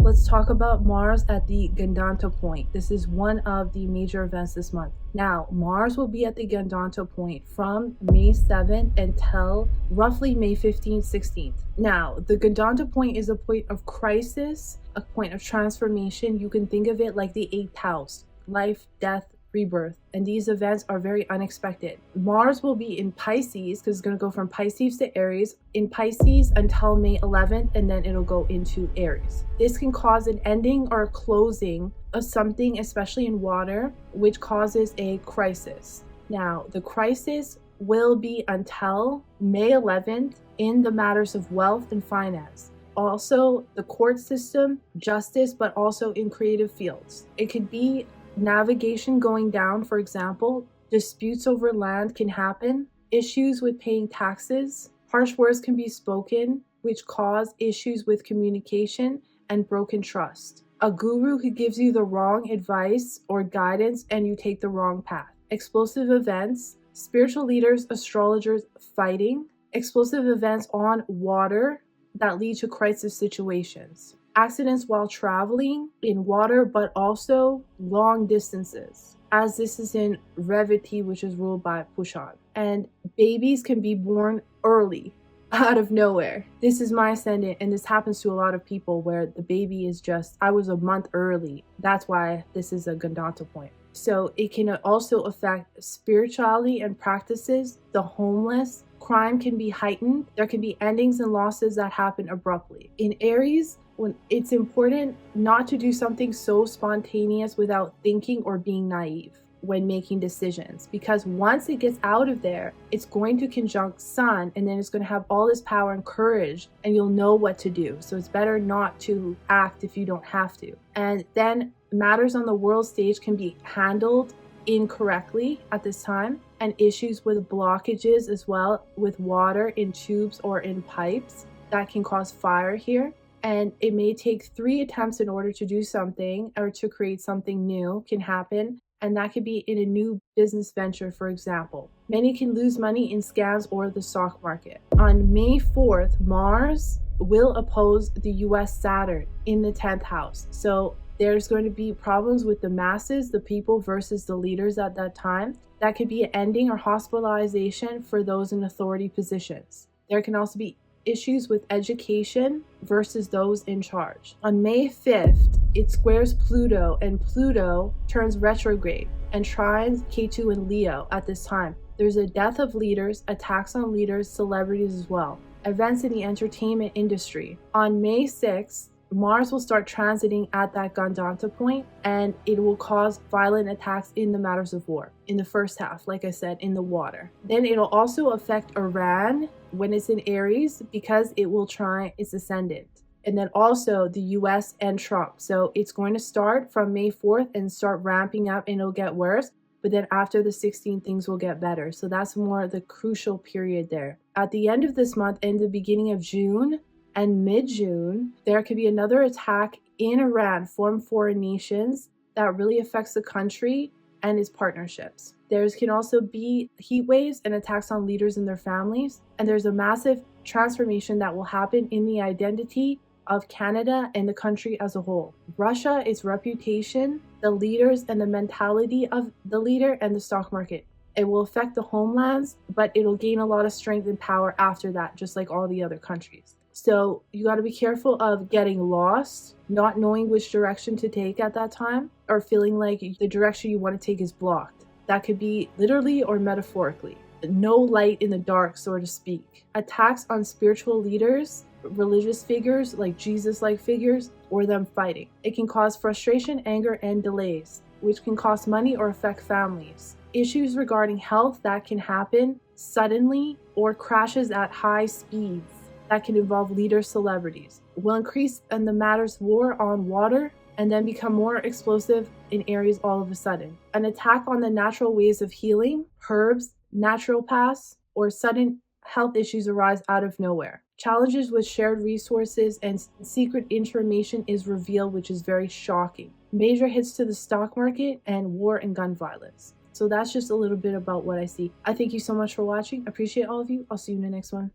let's talk about Mars at the Gandanta point. This is one of the major events this month. Now, Mars will be at the Gandanta point from May 7th until roughly May 15th, 16th. Now, the Gandanta point is a point of crisis, a point of transformation. You can think of it like the 8th house, life, death, rebirth, and these events are very unexpected. Mars will be in Pisces because it's going to go from Pisces to Aries, in Pisces until May 11th, and then it'll go into Aries. This can cause an ending or a closing of something, especially in water, which causes a crisis. Now, the crisis will be until May 11th in the matters of wealth and finance. Also, the court system, justice, but also in creative fields. It could be navigation going down, for example. Disputes over land can happen. Issues with paying taxes. Harsh words can be spoken, which cause issues with communication and broken trust. A guru who gives you the wrong advice or guidance and you take the wrong path. Explosive events. Spiritual leaders, astrologers fighting. Explosive events on water that lead to crisis situations. Accidents while traveling in water, but also long distances, as this is in Revati, which is ruled by Pushan. And babies can be born early, out of nowhere. This is my ascendant, and this happens to a lot of people where the baby is just, I was a month early. That's why this is a Gandanta point. So it can also affect spirituality and practices, the homeless. Crime can be heightened. There can be endings and losses that happen abruptly. In Aries, when it's important not to do something so spontaneous without thinking or being naive when making decisions, because once it gets out of there, it's going to conjunct Sun, and then it's going to have all this power and courage, and you'll know what to do. So it's better not to act if you don't have to. And then matters on the world stage can be handled incorrectly at this time, and issues with blockages as well, with water in tubes or in pipes that can cause fire here. And it may take 3 attempts in order to do something or to create something new can happen. And that could be in a new business venture, for example. Many can lose money in scams or the stock market. On May 4th, Mars will oppose the US Saturn in the 10th house. So there's going to be problems with the masses, the people versus the leaders at that time. That could be an ending or hospitalization for those in authority positions. There can also be issues with education versus those in charge. On May 5th, it squares Pluto, and Pluto turns retrograde and trines Ketu and Leo at this time. There's a death of leaders, attacks on leaders, celebrities as well. Events in the entertainment industry. On May 6th, Mars will start transiting at that Gandanta point, and it will cause violent attacks in the matters of war in the first half, like I said, in the water. Then it'll also affect Iran when it's in Aries, because it will trine its ascendant. And then also the US and Trump. So it's going to start from May 4th and start ramping up, and it'll get worse. But then after the 16th, things will get better. So that's more the crucial period there. At the end of this month and the beginning of June, and mid-June, there could be another attack in Iran from foreign nations that really affects the country and its partnerships. There can also be heat waves and attacks on leaders and their families. And there's a massive transformation that will happen in the identity of Canada and the country as a whole. Russia, its reputation, the leaders, and the mentality of the leader, and the stock market. It will affect the homelands, but it'll gain a lot of strength and power after that, just like all the other countries. So you got to be careful of getting lost, not knowing which direction to take at that time, or feeling like the direction you want to take is blocked. That could be literally or metaphorically. No light in the dark, so to speak. Attacks on spiritual leaders, religious figures like Jesus-like figures, or them fighting. It can cause frustration, anger, and delays, which can cost money or affect families. Issues regarding health that can happen suddenly, or crashes at high speeds that can involve leaders, celebrities, will increase in the matters of war on water, and then become more explosive in areas all of a sudden. An attack on the natural ways of healing, herbs, naturopaths, or sudden health issues arise out of nowhere. Challenges with shared resources and secret information is revealed, which is very shocking. Major hits to the stock market and war and gun violence. So that's just a little bit about what I see. I thank you so much for watching. I appreciate all of you. I'll see you in the next one.